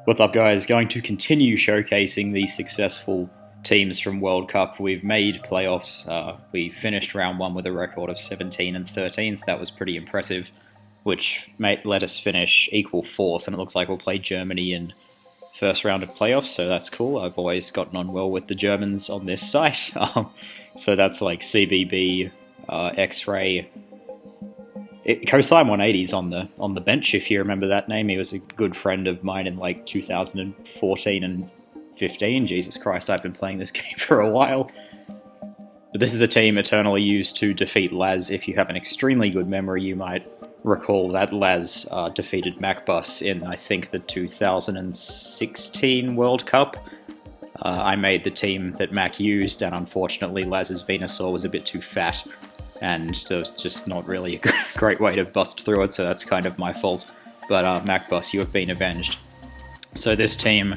What's up, guys? Going to continue showcasing the successful teams from World Cup. We've made playoffs. We finished round one with a record of 17 and 13, so that was pretty impressive, which let us finish equal fourth, and it looks like we'll play Germany in first round of playoffs, so that's cool. I've always gotten on well with the Germans on this site. So that's like CBB, X-Ray. Cosine 180's on the bench, if you remember that name. He was a good friend of mine in like 2014 and 15. Jesus Christ, I've been playing this game for a while. But this is the team eternally used to defeat Laz. If you have an extremely good memory, you might recall that Laz defeated MacBus in, I think, the 2016 World Cup. I made the team that Mac used, and unfortunately Laz's Venusaur was a bit too fat, and there was just not really a great way to bust through it, so that's kind of my fault. But MacBus, you have been avenged. So this team,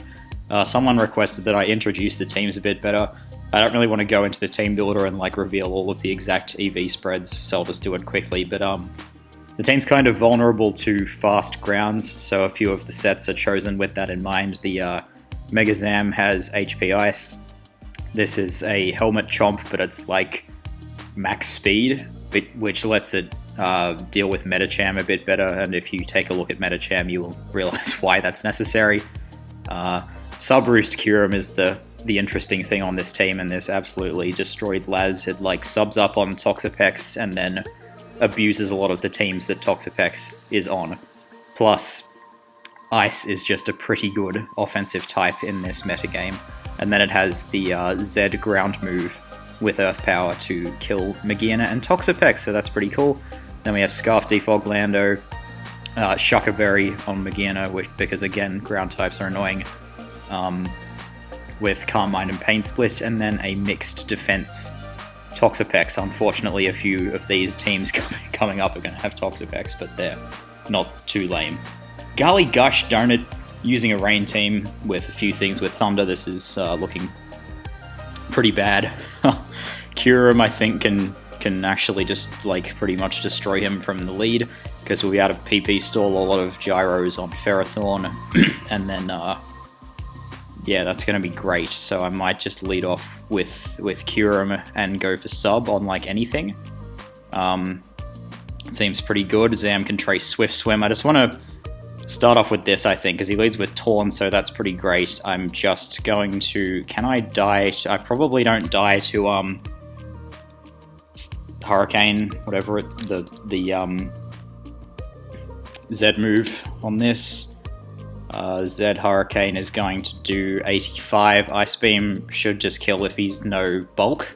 someone requested that I introduce the teams a bit better. I don't really want to go into the team builder and like reveal all of the exact EV spreads, so I'll just do it quickly. But the team's kind of vulnerable to fast grounds, so a few of the sets are chosen with that in mind. The Mega Zam has HP Ice. This is a Helmet Chomp, but it's like max speed, which lets it deal with Metacham a bit better, and if you take a look at Metacham, you will realize why that's necessary. Sub-Roost Kyurem is the interesting thing on this team, and this absolutely destroyed Laz. It like subs up on Toxapex and then abuses a lot of the teams that Toxapex is on. Plus, Ice is just a pretty good offensive type in this metagame, and then it has the Z ground move with Earth Power to kill Magina and Toxapex, so that's pretty cool. Then we have Scarf Defog Lando, Shuckerberry on Magina, because again, ground types are annoying, with Calm Mind and Pain Split, and then a mixed defense Toxapex. Unfortunately, a few of these teams coming up are going to have Toxapex, but they're not too lame. Golly gosh darn it, using a rain team with a few things with Thunder, this is looking pretty bad. Kyurem, I think, can actually just like pretty much destroy him from the lead, because we'll be able to PP stall a lot of gyros on Ferrothorn, and then yeah, that's going to be great. So I might just lead off with Kyurem and go for sub on like anything. It seems pretty good. Zam can trace Swift Swim. I just want to start off with this, I think, because he leads with Taunt, so that's pretty great. I'm just going to... Can I die? I probably don't die to Hurricane, whatever, the Z move on this. Z Hurricane is going to do 85. Ice Beam should just kill if he's no bulk.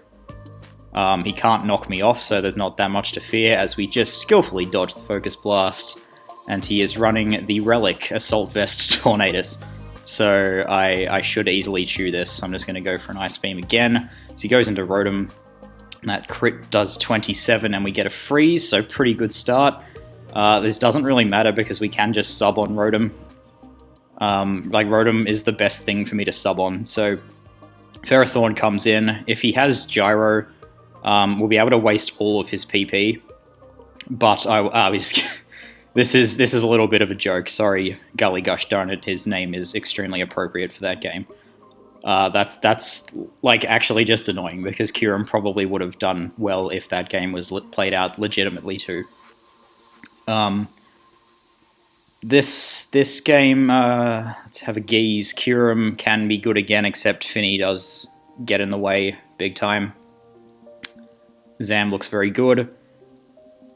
He can't knock me off, so there's not that much to fear, as we just skillfully dodge the Focus Blast. And he is running the Relic Assault Vest Tornadus. So I should easily chew this. I'm just going to go for an Ice Beam again. So he goes into Rotom. That crit does 27 and we get a freeze, so pretty good start. This doesn't really matter because we can just sub on Rotom. Like, Rotom is the best thing for me to sub on. So Ferrothorn comes in. If he has Gyro, we'll be able to waste all of his PP. But we just... This is a little bit of a joke. Sorry, Gully Gush darn it. His name is extremely appropriate for that game. That's like actually just annoying, because Kyurem probably would have done well if that game was played out legitimately too. This game, let's have a geese. Kyurem can be good again, except Finny does get in the way big time. Zam looks very good.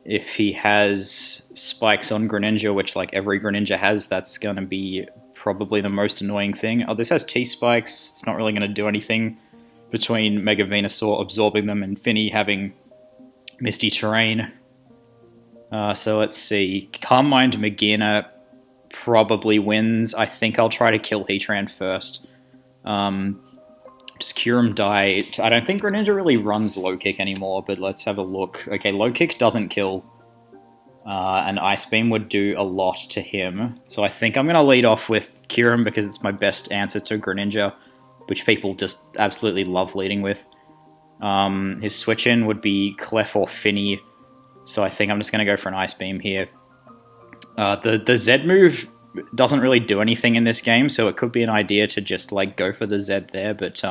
If he has spikes on Greninja, which like every Greninja has, that's going to be probably the most annoying thing. Oh, this has T-Spikes. It's not really going to do anything between Mega Venusaur absorbing them and Finny having Misty Terrain. So let's see. Calm Mind Magina probably wins. I think I'll try to kill Heatran first. Does Kyurem die? I don't think Greninja really runs Low Kick anymore, but let's have a look. Okay, Low Kick doesn't kill. And Ice Beam would do a lot to him. So I think I'm going to lead off with Kyurem because it's my best answer to Greninja, which people just absolutely love leading with. His switch-in would be Clef or Finny, so I think I'm just going to go for an Ice Beam here. The Z move doesn't really do anything in this game, so it could be an idea to just like go for the Z there, but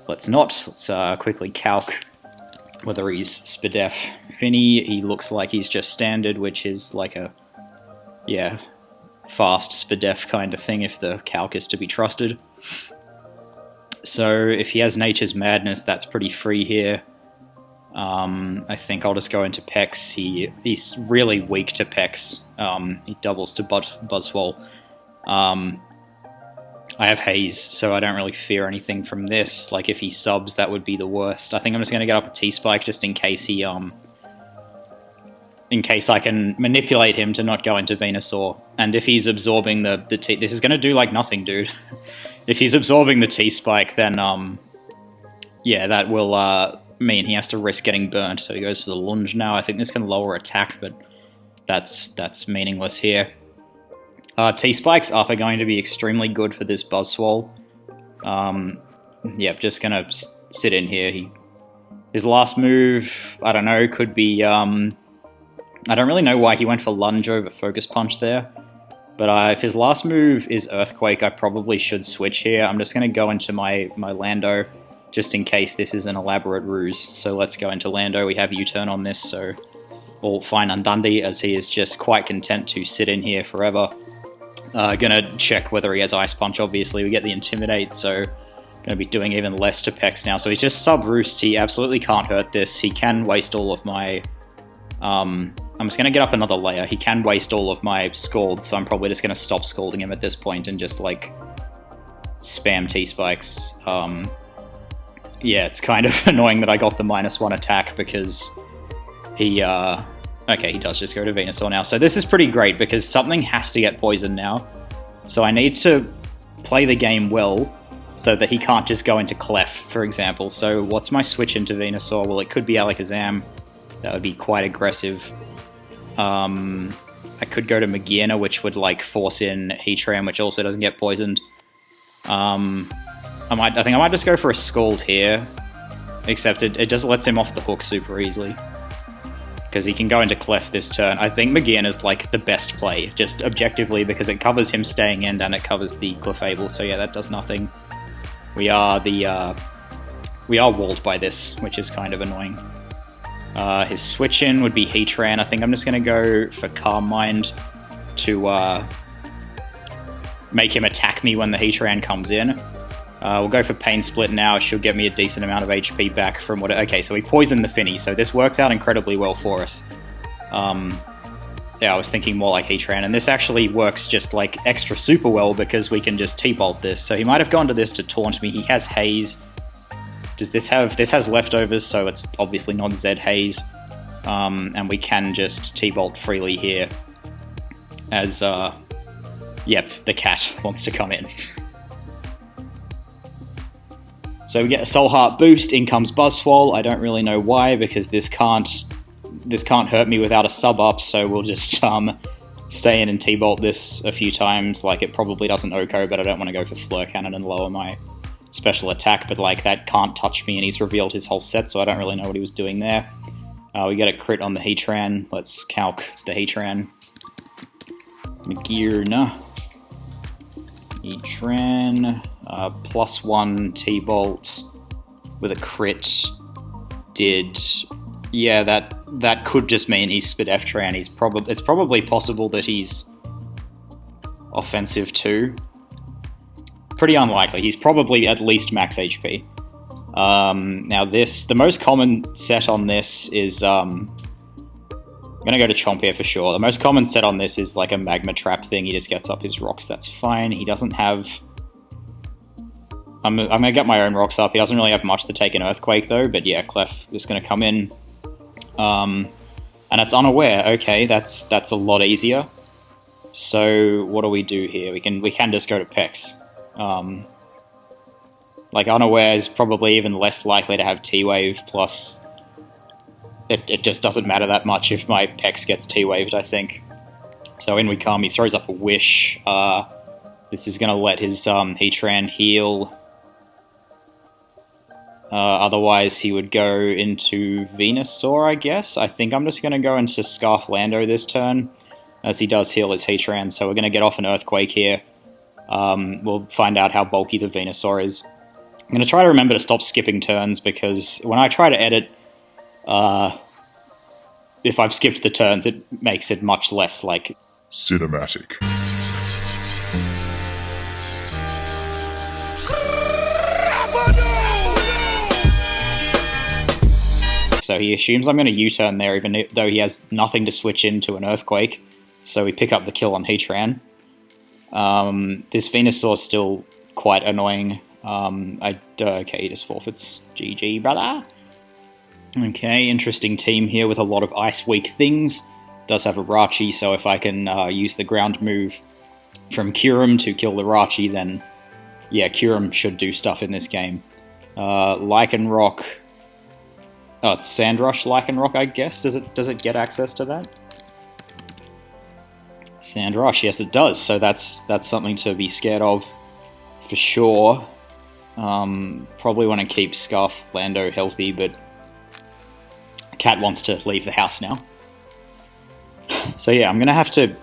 let's not. Let's quickly calc whether he's Spadef. Finny, he looks like he's just standard, which is like a, yeah, fast Spadef kind of thing if the calc is to be trusted. So if he has Nature's Madness, that's pretty free here. I think I'll just go into Pex. He's really weak to Pex. He doubles to Buzzwole. I have Haze, so I don't really fear anything from this. Like, if he subs, that would be the worst. I think I'm just going to get up a T-Spike just in case he, in case I can manipulate him to not go into Venusaur. And if he's absorbing the T... This is going to do, like, nothing, dude. If he's absorbing the T-Spike, then, yeah, that will, mean he has to risk getting burnt, so he goes for the lunge now. I think this can lower attack, but that's meaningless here. T-Spikes up are going to be extremely good for this Buzzwole. Yep, just gonna sit in here. His last move, I don't know, could be, I don't really know why he went for Lunge over Focus Punch there. But if his last move is Earthquake, I probably should switch here. I'm just gonna go into my Lando, just in case this is an elaborate ruse. So let's go into Lando. We have U-turn on this, so all fine and dandy, as he is just quite content to sit in here forever. Gonna check whether he has Ice Punch, obviously. We get the Intimidate, so gonna be doing even less to Pex now. So he's just sub-Roost. He absolutely can't hurt this. He can waste all of my... I'm just gonna get up another layer. He can waste all of my Scalds, so I'm probably just gonna stop Scalding him at this point and just, like, spam T-Spikes. Yeah, it's kind of annoying that I got the -1 attack because he, okay, he does just go to Venusaur now. So this is pretty great because something has to get poisoned now. So I need to play the game well so that he can't just go into Clef, for example. So what's my switch into Venusaur? Well, it could be Alakazam. That would be quite aggressive. I could go to Magearna, which would, like, force in Heatran, which also doesn't get poisoned. I think I might just go for a Scald here, except it just lets him off the hook super easily. Because he can go into Clef this turn. I think Magearna is, like, the best play, just objectively, because it covers him staying in and it covers the Clefable, so yeah, that does nothing. We are walled by this, which is kind of annoying. His switch in would be Heatran. I think I'm just going to go for Calm Mind to make him attack me when the Heatran comes in. We'll go for Pain Split now. She'll get me a decent amount of HP back from what... Okay, so we poisoned the Finny, so this works out incredibly well for us. Yeah, I was thinking more like Heatran, and this actually works just, like, extra super well because we can just T-Bolt this. So he might have gone to this to taunt me. He has Haze. Does this have... This has leftovers, so it's obviously not Zed Haze. And we can just T-Bolt freely here as, yep, the cat wants to come in. So we get a Soul Heart boost, in comes Buzzwole. I don't really know why, because this can't hurt me without a sub-up, so we'll just stay in and T-Bolt this a few times. Like, it probably doesn't OHKO, but I don't want to go for Fleur Cannon and lower my special attack, but, like, that can't touch me, and he's revealed his whole set, so I don't really know what he was doing there. We get a crit on the Heatran. Let's calc the Heatran. Magearna. Heatran. +1 T-Bolt with a crit did... Yeah, that could just mean he's Spadef-Tran. It's probably possible that he's offensive too. Pretty unlikely. He's probably at least max HP. Now the most common set on this is... I'm gonna go to Chomp here for sure. The most common set on this is like a Magma Trap thing. He just gets up his rocks, that's fine. He doesn't have... I'm gonna get my own rocks up. He doesn't really have much to take an Earthquake though, but yeah, Clef is gonna come in. And it's unaware. Okay, that's a lot easier. So what do we do here? We can just go to Pex. Like, unaware is probably even less likely to have T-Wave, plus it just doesn't matter that much if my Pex gets T-Waved, I think. So in we come, he throws up a Wish. This is going to let his Heatran heal. Otherwise, he would go into Venusaur, I guess. I think I'm just going to go into Scarf Lando this turn. as he does heal his Heatran, so we're going to get off an Earthquake here. We'll find out how bulky the Venusaur is. I'm going to try to remember to stop skipping turns, because when I try to edit, if I've skipped the turns, it makes it much less, like, cinematic. So he assumes I'm going to U-turn there, even though he has nothing to switch into an Earthquake. So we pick up the kill on Heatran. This Venusaur's still quite annoying. Okay, he just forfeits. GG, brother. Okay, interesting team here with a lot of ice-weak things. Does have a Rachi, so if I can use the ground move from Kyurem to kill the Rachi, then yeah, Kyurem should do stuff in this game. Lycanroc. Oh, it's Sandrush Lycanroc, I guess. Does it get access to that? Sandrush, yes it does. So that's something to be scared of for sure. Probably want to keep Scarflando healthy, but Cat wants to leave the house now. So yeah, I'm gonna have to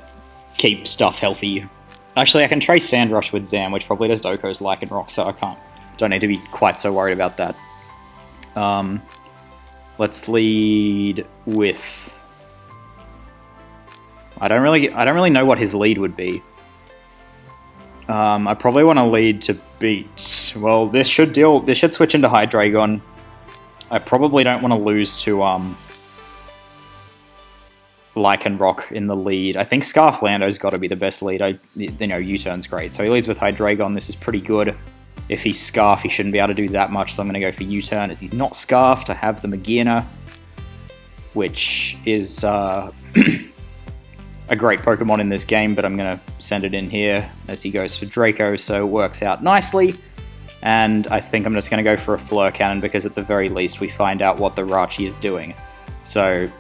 keep stuff healthy. Actually, I can trace Sandrush with Zam, which probably does Doko's Lycanroc, so don't need to be quite so worried about that. Let's lead with... I don't really know what his lead would be. I probably want to lead to beat... Well, this should switch into Hydreigon. I probably don't want to lose to Lycanroc in the lead. I think Scarflando's got to be the best lead. U-turn's great. So he leads with Hydreigon. This is pretty good. If he's Scarf, he shouldn't be able to do that much, so I'm going to go for U-turn. As he's not Scarfed, I have the Magearna, which is a great Pokemon in this game, but I'm going to send it in here as he goes for Draco, so it works out nicely. And I think I'm just going to go for a Fleur Cannon, because at the very least we find out what the Rachi is doing. So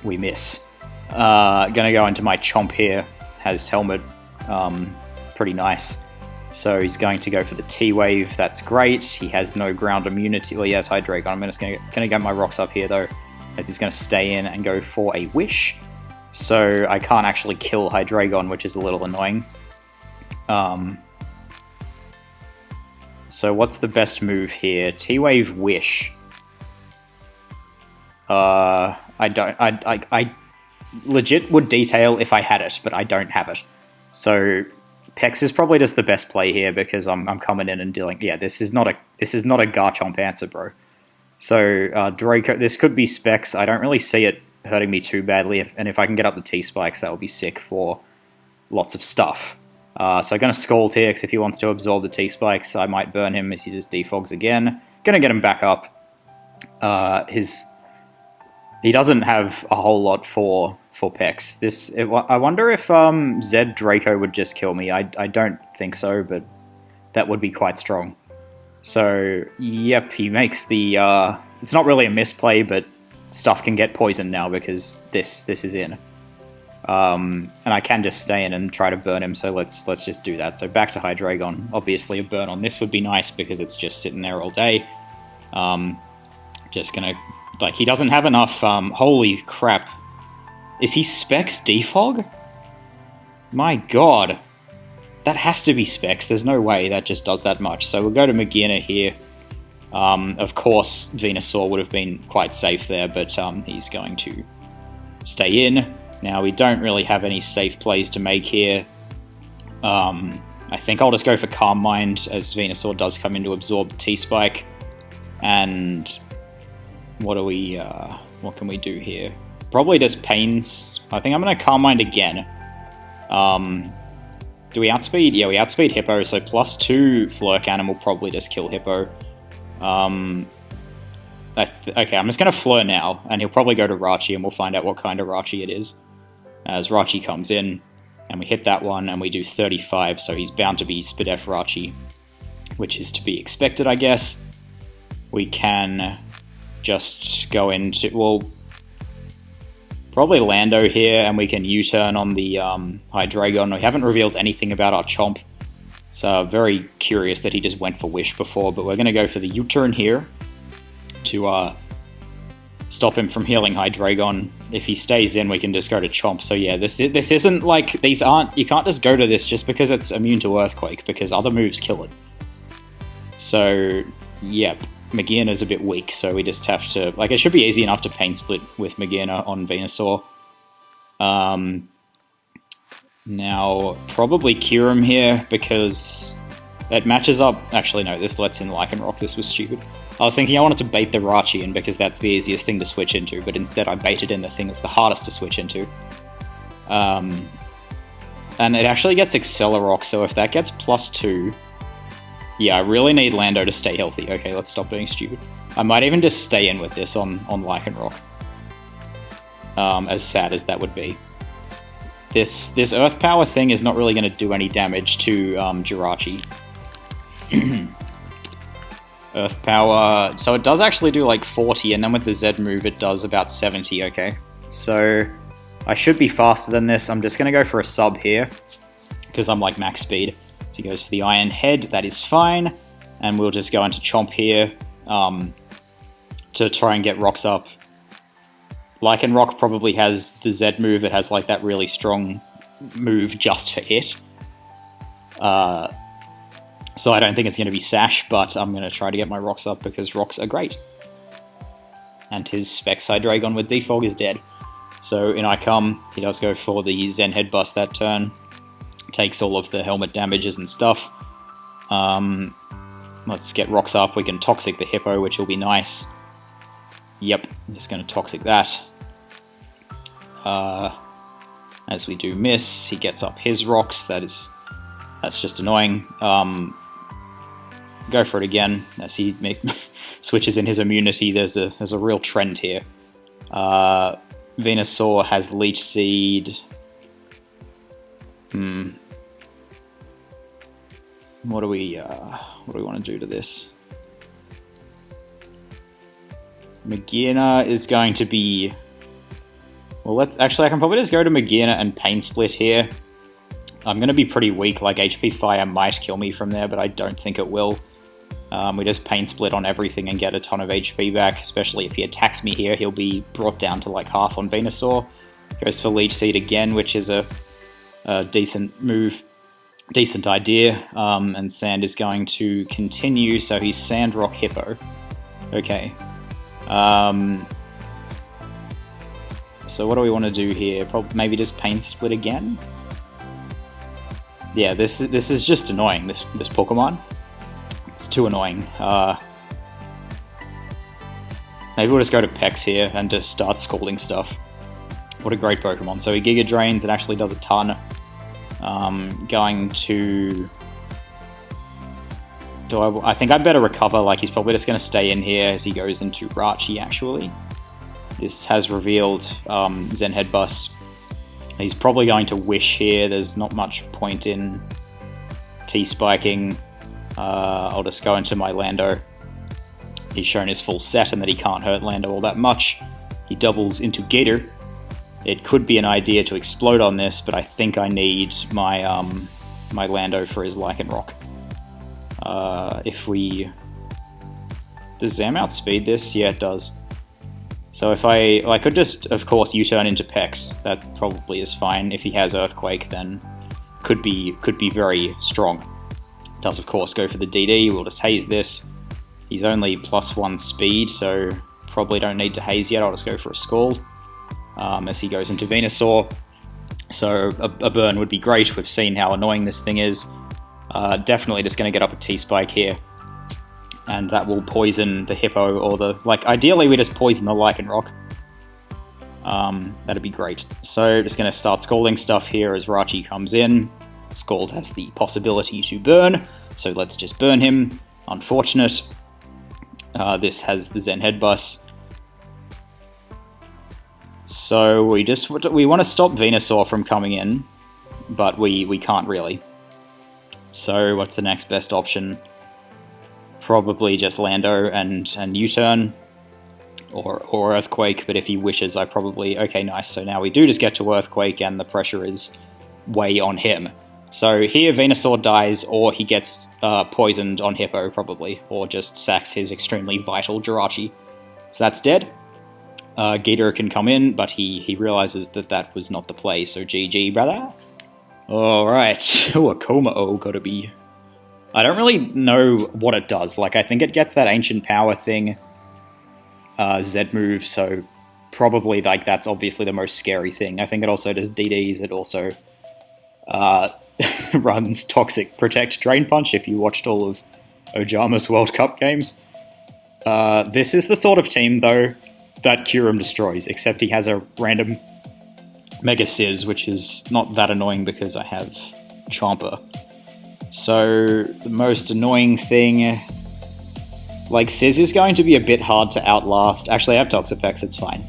we miss. Going to go into my Chomp here. Has Helmet, pretty nice. So he's going to go for the T-Wave. That's great. He has no ground immunity. Well, he has Hydreigon. I'm just going to get my rocks up here, though, as he's going to stay in and go for a Wish. So I can't actually kill Hydreigon, which is a little annoying. So what's the best move here? T-Wave, Wish. I legit would Detail if I had it, but I don't have it. So Pex is probably just the best play here, because I'm coming in and dealing... Yeah, this is not a Garchomp answer, bro. So Draco, this could be Specs. I don't really see it hurting me too badly, and if I can get up the T-Spikes, that would be sick for lots of stuff. So I'm going to Scald here, because if he wants to absorb the T-Spikes, I might burn him as he just defogs again. Going to get him back up. He doesn't have a whole lot for Pex. I wonder if Zed Draco would just kill me. I don't think so, but that would be quite strong. So, yep, he makes the... it's not really a misplay, but stuff can get poisoned now because this is in. And I can just stay in and try to burn him, so let's just do that. So back to Hydreigon. Obviously a burn on this would be nice because it's just sitting there all day. Just gonna... Like, he doesn't have enough... holy crap. Is he Specs Defog? My god. That has to be Specs. There's no way that just does that much. So we'll go to Magearna here. Of course, Venusaur would have been quite safe there, but he's going to stay in. Now, we don't really have any safe plays to make here. I think I'll just go for Calm Mind, as Venusaur does come in to absorb the T-Spike. And what can we do here? Probably just Pains. I think I'm going to Calm Mind again. Do we outspeed? Yeah, we outspeed Hippo, so +2 Fleur Cannon will probably just kill Hippo. Okay, I'm just going to Fleur now, and he'll probably go to Rachi, and we'll find out what kind of Rachi it is. As Rachi comes in, and we hit that one, and we do 35, so he's bound to be Spadef Rachi, which is to be expected, I guess. We can just go into... Well, probably Lando here, and we can U-turn on the Hydreigon. We haven't revealed anything about our Chomp. So very curious that he just went for Wish before, but we're going to go for the U-turn here to stop him from healing Hydreigon. if he stays in, we can just go to Chomp. So yeah, this isn't like, these aren't, you can't just go to this just because it's immune to Earthquake, because other moves kill it. So, yep, Magearna's a bit weak, so we just have to, like, it should be easy enough to Pain Split with Magearna on Venusaur. Now, probably Kyurem here, because it matches up... Actually, no, this lets in Lycanroc. This was stupid. I was thinking I wanted to bait the Rachi in, because that's the easiest thing to switch into, but instead I baited in the thing that's the hardest to switch into. And it actually gets Accelerock, so if that gets +2... Yeah, I really need Lando to stay healthy. Okay, let's stop being stupid. I might even just stay in with this on Lycanroc. As sad as that would be. This Earth Power thing is not really going to do any damage to Jirachi. Earth Power... So it does actually do like 40, and then with the Z move it does about 70, okay. So I should be faster than this. I'm just going to go for a sub here, because I'm like max speed. So he goes for the Iron Head, that is fine. And we'll just go into Chomp here to try and get rocks up. Lycanroc probably has the Z move. It has like that really strong move just for it. So I don't think it's going to be Sash, but I'm going to try to get my rocks up because rocks are great. And his Specs Hydreigon with Defog is dead. So in I come, he does go for the Zen Head Bust that turn. Takes all of the helmet damages and stuff. Let's get rocks up. We can Toxic the Hippo, which will be nice. Yep, I'm just going to Toxic that. As we do miss, he gets up his rocks. That's just annoying. Go for it again. As he switches in his immunity, there's a real trend here. Venusaur has Leech Seed. What do we want to do to this? Magearna is going to be... Well, actually, I can probably just go to Magearna and Pain Split here. I'm going to be pretty weak, like HP Fire might kill me from there, but I don't think it will. We just Pain Split on everything and get a ton of HP back, especially if he attacks me here, he'll be brought down to like half on Venusaur. Goes for Leech Seed again, which is a decent move, decent idea, and Sand is going to continue, so he's Sandrock Hippo. Okay. So what do we want to do here? Probably maybe just Pain Split again? Yeah, this is just annoying, this Pokemon. It's too annoying. Maybe we'll just go to Pex here and just start scalding stuff. What a great Pokemon. So he Giga Drains, it actually does a ton. Going to... I think I'd better recover, like he's probably just going to stay in here as he goes into Rachi, actually. This has revealed Zen Head Bus. He's probably going to Wish here, there's not much point in T-spiking. I'll just go into my Lando. He's shown his full set and that he can't hurt Lando all that much. He doubles into Gator. It could be an idea to explode on this, but I think I need my my Lando for his Lycanroc. If we... Does Zam outspeed this? Yeah, it does. So if I could just, of course, U-turn into Pex. That probably is fine. If he has Earthquake, then could be very strong. Does, of course, go for the DD. We'll just Haze this. He's only +1 speed, so probably don't need to Haze yet. I'll just go for a Scald as he goes into Venusaur. So a burn would be great. We've seen how annoying this thing is. Definitely just going to get up a T-Spike here. And that will poison the Hippo or the... Like, ideally we just poison the Lycanroc. That'd be great. So, just going to start Scalding stuff here as Rachi comes in. Scald has the possibility to burn, so let's just burn him. Unfortunate. This has the Zen Head Bus. So, we want to stop Venusaur from coming in, but we can't really. So, what's the next best option? Probably just Lando and U-turn, or Earthquake, but if he wishes, I probably... Okay, nice, so now we do just get to Earthquake, and the pressure is way on him. So here Venusaur dies, or he gets poisoned on Hippo, probably, or just sacks his extremely vital Jirachi. So that's dead. Geeter can come in, but he realizes that that was not the play, so GG, brother. Alright, oh, a Coma-O gotta be... I don't really know what it does. Like, I think it gets that Ancient Power thing, Z move, so probably, like, that's obviously the most scary thing. I think it also does DDs, it also runs Toxic Protect Drain Punch, if you watched all of Ojama's World Cup games. This is the sort of team, though, that Kyurem destroys, except he has a random Mega Sizz, which is not that annoying because I have Chomper. So, the most annoying thing... Like, Sizz is going to be a bit hard to outlast. Actually, I have Toxapex, it's fine.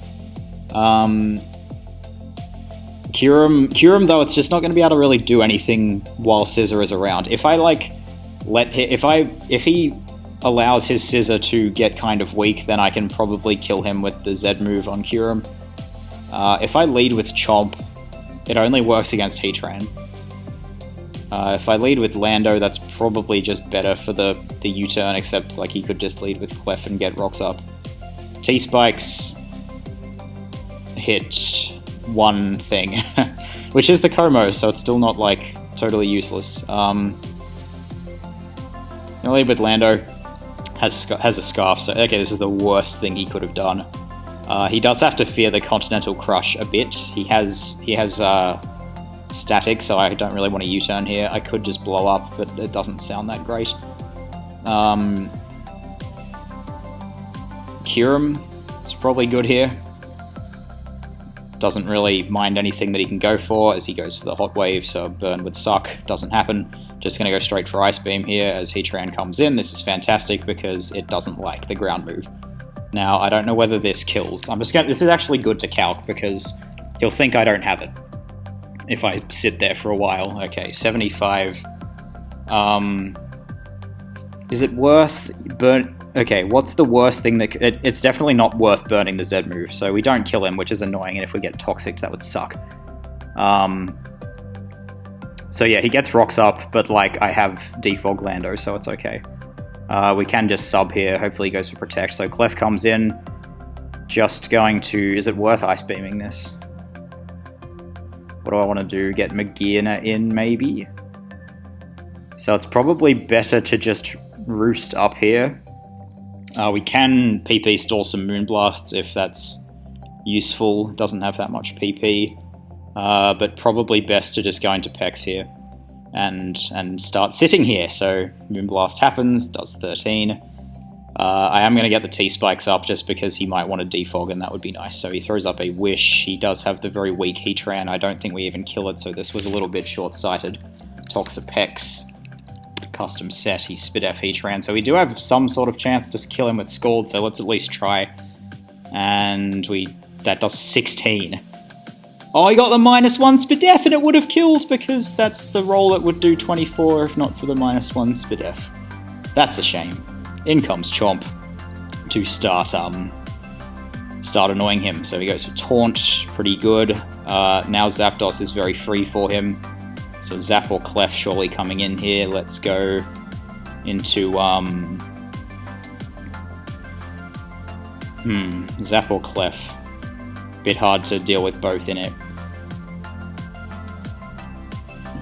Kyurem, though, it's just not going to be able to really do anything while Scissor is around. If I, like, if he allows his Scissor to get kind of weak, then I can probably kill him with the Z move on Kyurem. If I lead with Chomp, it only works against Heatran. If I lead with Lando, that's probably just better for the U-turn, except like he could just lead with Clef and get rocks up. T-Spikes hit one thing, which is the Como, so it's still not like totally useless. I lead with Lando, has a Scarf, so okay, this is the worst thing he could have done. He does have to fear the Continental Crush a bit. He has static, so I don't really want to U-turn here. I could just blow up, but it doesn't sound that great. Kyurem is probably good here. Doesn't really mind anything that he can go for as he goes for the Hot Wave, so a burn would suck. Doesn't happen. Just going to go straight for Ice Beam here as Heatran comes in. This is fantastic because it doesn't like the ground move. Now, I don't know whether this kills. This is actually good to calc because he'll think I don't have it if I sit there for a while. Okay, 75. Is it worth burn? Okay, what's the worst thing that... It's definitely not worth burning the Z move, so we don't kill him, which is annoying, and if we get Toxic, that would suck. So yeah, he gets rocks up, but like, I have Defog Lando, so it's okay. We can just sub here, hopefully he goes for Protect, so Clef comes in, just going to... Is it worth Ice Beaming this? What do I want to do? Get Magearna in, maybe? So it's probably better to just Roost up here. We can PP stall some Moonblasts if that's useful. Doesn't have that much PP. But probably best to just go into Pex here and start sitting here. So Moonblast happens, does 13. I am going to get the T-Spikes up just because he might want to defog, and that would be nice. So he throws up a Wish. He does have the very weak Heatran. I don't think we even kill it, so this was a little bit short-sighted. Toxapex, custom set. He spit F Heatran, so we do have some sort of chance to kill him with Scald, so let's at least try. And that does 16. Oh, he got the -1 Spidef, and it would have killed because that's the roll that would do 24 if not for the -1 Spidef. That's a shame. In comes Chomp to start annoying him. So he goes for Taunt, pretty good. Now Zapdos is very free for him. So Zap or Clef surely coming in here. Let's go into Zap or Clef. Bit hard to deal with both in it.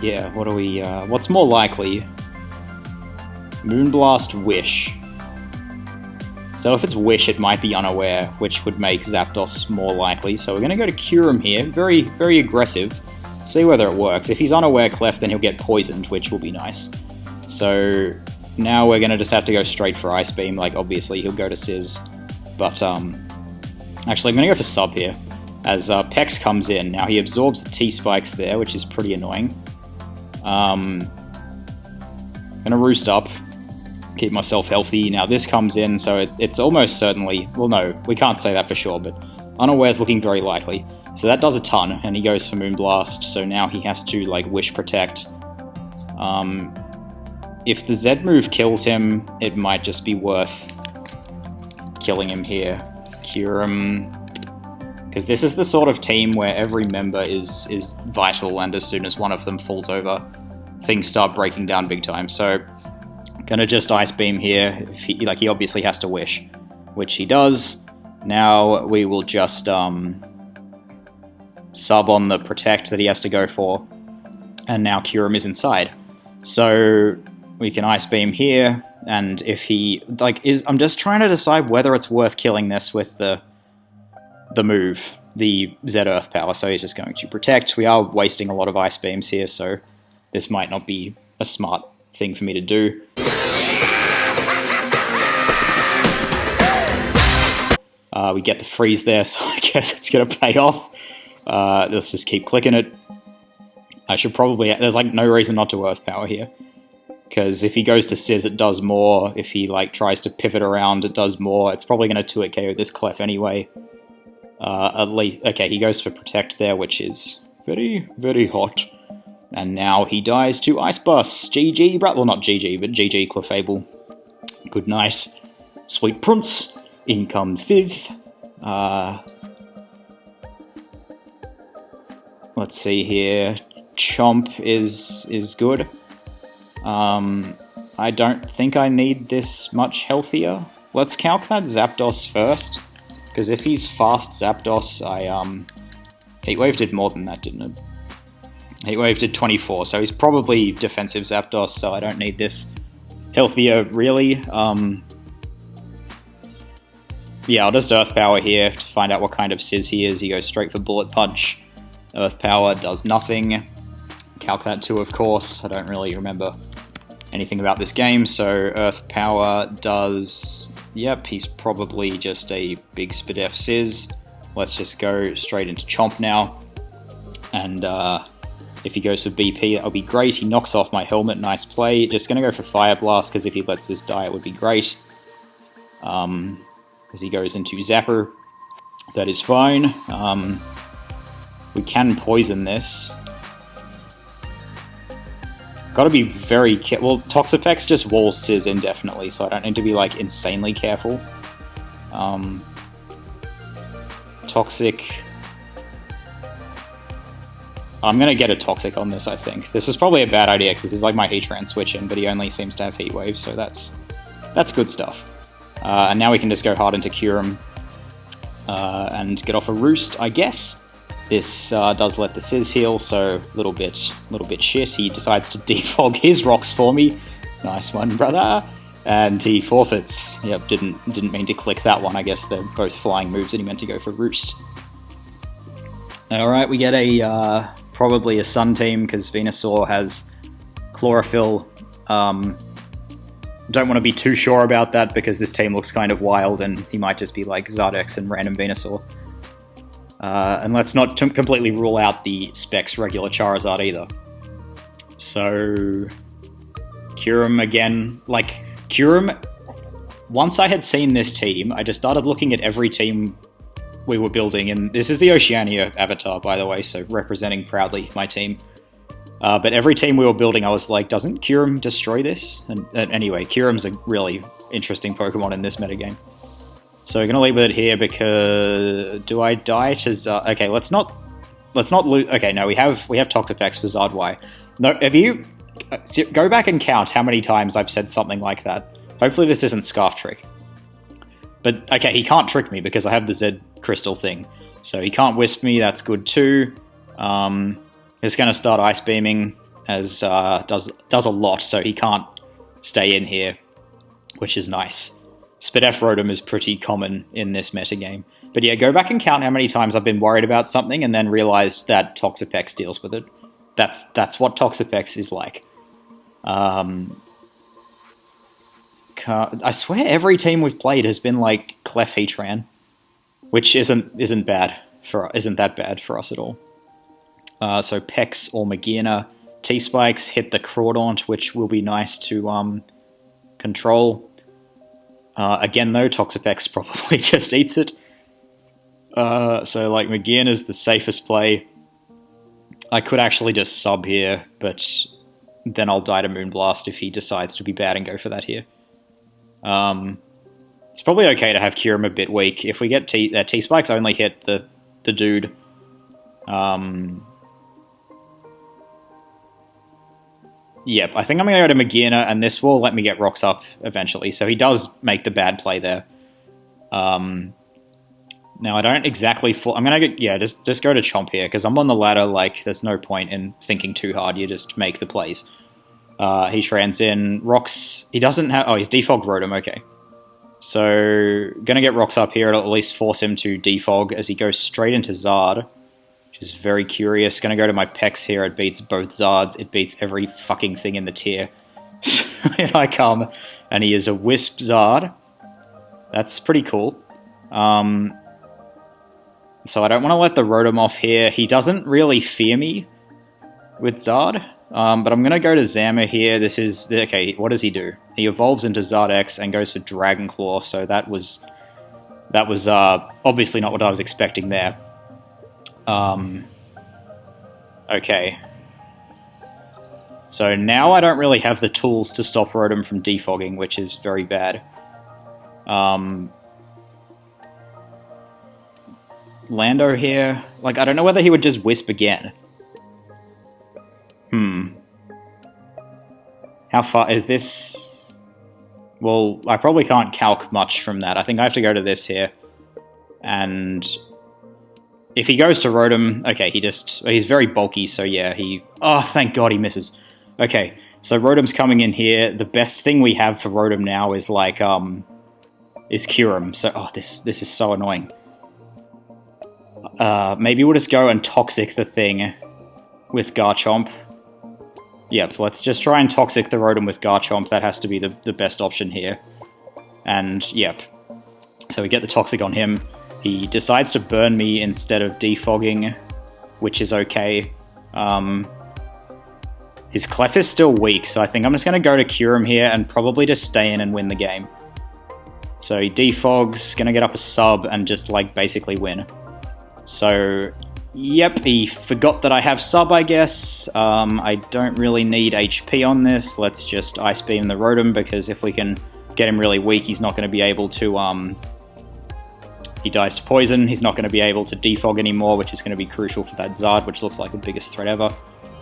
Yeah, what do we what's more likely? Moonblast, Wish. So if it's Wish, it might be Unaware, which would make Zapdos more likely. So we're going to go to Kyurem here. Very, very aggressive. See whether it works. If he's Unaware Clef, then he'll get poisoned, which will be nice. So now we're going to just have to go straight for Ice Beam. Like, obviously, he'll go to Sizz. But, actually, I'm going to go for Sub here. As Pex comes in. Now, he absorbs the T-Spikes there, which is pretty annoying. Going to Roost up. Keep myself healthy. Now this comes in, so it's almost certainly... Well, no, we can't say that for sure, but Unaware's looking very likely. So that does a ton, and he goes for Moonblast, so now he has to, like, Wish Protect. If the Z move kills him, it might just be worth killing him here. Kyurem... Because this is the sort of team where every member is vital, and as soon as one of them falls over, things start breaking down big time. So... Gonna just Ice Beam here. He obviously has to Wish, which he does. Now we will just sub on the protect that he has to go for. And now Kyurem is inside. So we can Ice Beam here, and if he, I'm just trying to decide whether it's worth killing this with the move, the Z Earth Power, so he's just going to protect. We are wasting a lot of Ice Beams here, so this might not be a smart thing for me to do. We get the freeze there, so I guess it's going to pay off. Let's just keep clicking it. I should probably... There's no reason not to Earth Power here. Because if he goes to Sizz, it does more. If he tries to pivot around, it does more. It's probably going to 2-hit KO this Clef anyway. At least... Okay, he goes for Protect there, which is very, very hot. And now he dies to Ice Bus. GG, well, not GG, but GG Clefable. Good night. Sweet Prince. Income 5th. Let's see here. Chomp is good. I don't think I need this much healthier. Let's calc that Zapdos first, because if he's fast Zapdos, Heatwave did more than that, didn't it? Heatwave did 24, so he's probably defensive Zapdos, so I don't need this healthier, really. Yeah, I'll just Earth Power here to find out what kind of Sizz he is. He goes straight for Bullet Punch. Earth Power does nothing. Calc that too, of course. I don't really remember anything about this game, so Earth Power does... Yep, he's probably just a big Spadef Sizz. Let's just go straight into Chomp now. And if he goes for BP, that'll be great. He knocks off my helmet, nice play. Just going to go for Fire Blast, because if he lets this die, it would be great. As he goes into Zapper, that is fine. We can poison this. Gotta be very careful. Well, Toxapex just walls Sizz indefinitely, so I don't need to be insanely careful. Toxic. I'm gonna get a Toxic on this, I think. This is probably a bad idea, because this is my Heatran switching, but he only seems to have Heat Wave, so that's good stuff. And now we can just go hard into Kyurem and get off a Roost, I guess. This does let the Sizz heal, so little bit shit. He decides to defog his rocks for me. Nice one, brother. And he forfeits. Yep, didn't mean to click that one. I guess they're both flying moves and he meant to go for Roost. Alright, we get a probably a Sun team, because Venusaur has Chlorophyll. Don't want to be too sure about that, because this team looks kind of wild, and he might just be Zardex and random Venusaur. And let's not completely rule out the Specs regular Charizard either. So... Kyurem again. Kyurem... Once I had seen this team, I just started looking at every team we were building, and this is the Oceania avatar, by the way, so representing proudly my team. But every team we were building, I was like, doesn't Kyurem destroy this? And anyway, Kyurem's a really interesting Pokemon in this metagame. So we're going to leave it here, because... Do I die to okay, let's not lose... Okay, no, we have Toxapex for Zardwai. No, have you... Go back and count how many times I've said something like that. Hopefully this isn't Scarf Trick. But, okay, he can't trick me, because I have the Z Crystal thing. So he can't Wisp me, that's good too. Just going to start Ice Beaming, as does a lot, so he can't stay in here, which is nice. Spadef Rotom is pretty common in this metagame. But yeah, go back and count how many times I've been worried about something and then realized that Toxapex deals with it. That's what Toxapex is like. I swear every team we've played has been Clef Heatran, which isn't that bad for us at all. So Pex or Magearna, T-Spikes hit the Crawdaunt, which will be nice to control. Again though, Toxapex probably just eats it. So Magearna is the safest play. I could actually just sub here, but then I'll die to Moonblast if he decides to be bad and go for that here. It's probably okay to have Kyurem a bit weak. If we get T-Spikes only hit the dude. Yep, I think I'm going to go to Magearna, and this will let me get rocks up eventually. So he does make the bad play there. Now, I don't exactly... I'm going to go... Yeah, just go to Chomp here, because I'm on the ladder, like, there's no point in thinking too hard. You just make the plays. He trans in. Rocks... He doesn't have... Oh, he's defogged Rotom, okay. So, gonna get Rocks up here. It'll at least force him to defog as he goes straight into Zard, which is very curious. Gonna go to my Pex here. It beats both Zards. It beats every fucking thing in the tier. In I come, and he is a Wisp Zard. That's pretty cool. So I don't want to let the Rotom off here. He doesn't really fear me with Zard. But I'm going to go to Zama here. This is... Okay, what does he do? He evolves into Zard X and goes for Dragon Claw, so that was obviously not what I was expecting there. Okay. So now I don't really have the tools to stop Rotom from defogging, which is very bad. Lando here... Like, I don't know whether he would just Wisp again. How far is this? Well, I probably can't calc much from that. I think I have to go to this here. And if he goes to Rotom... Okay, he's very bulky, so yeah, he... Oh, thank God he misses. Okay, so Rotom's coming in here. The best thing we have for Rotom now is, like, is Kyurem. So, oh, this is so annoying. Maybe we'll just go and Toxic the thing with Garchomp. Yep, let's just try and Toxic the Rotom with Garchomp. That has to be the best option here. And, yep. So we get the Toxic on him. He decides to burn me instead of defogging, which is okay. His Clef is still weak, so I think I'm just going to go to Kyurem here and probably just stay in and win the game. So he defogs, going to get up a sub and just, like, basically win. So... Yep, he forgot that I have sub, I guess. I don't really need HP on this. Let's just Ice Beam the Rotom, because if we can get him really weak, he's not going to be able to... He dies to Poison. He's not going to be able to defog anymore, which is going to be crucial for that Zard, which looks like the biggest threat ever.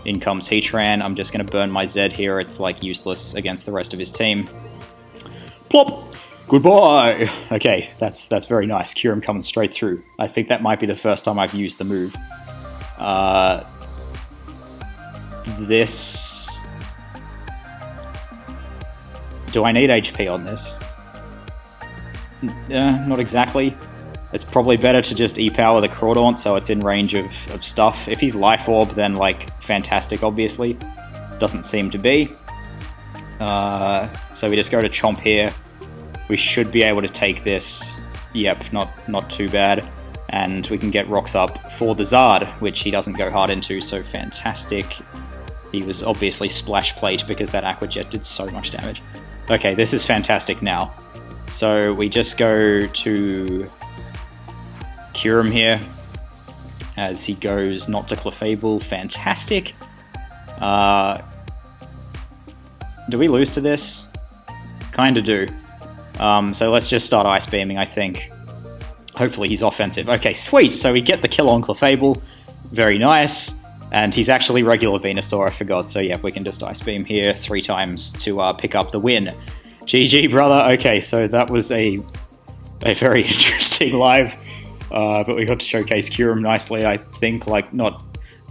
In comes Heatran. I'm just going to burn my Zed here. It's, like, useless against the rest of his team. Plop! Goodbye! Okay, that's very nice. Kyurem coming straight through. I think that might be the first time I've used the move. This... Do I need HP on this? Not exactly. It's probably better to just E-Power the Crawdaunt so it's in range of stuff. If he's Life Orb, then, like, fantastic, obviously. Doesn't seem to be. So we just go to Chomp here. We should be able to take this. Yep, not too bad. And we can get Rocks up for the Zard, which he doesn't go hard into, so fantastic. He was obviously Splash Plate because that Aqua Jet did so much damage. Okay, this is fantastic now. So we just go to Kyurem here as he goes not to Clefable. Fantastic. Do we lose to this? Kinda do. So let's just start Ice Beaming, I think. Hopefully he's offensive. Okay, sweet! So we get the kill on Clefable. Very nice. And he's actually regular Venusaur, I forgot. So yeah, we can just Ice Beam here 3 times to pick up the win. GG, brother! Okay, so that was a very interesting live. But we got to showcase Kyurem nicely, I think. Like, not...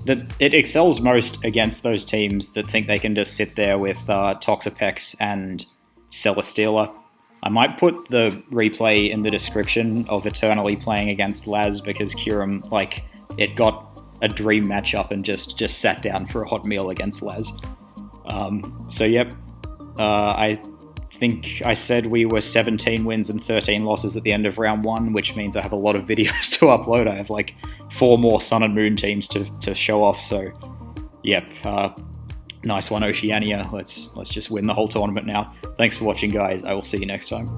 that it excels most against those teams that think they can just sit there with Toxapex and Celesteela. I might put the replay in the description of Eternally playing against Laz, because Kyurem, like, it got a dream matchup and just sat down for a hot meal against Laz. So yep, I think I said we were 17 wins and 13 losses at the end of round 1, which means I have a lot of videos to upload. I have like 4 more Sun and Moon teams to show off, so yep. Nice one, Oceania. Let's just win the whole tournament now. Thanks for watching, guys. I will see you next time.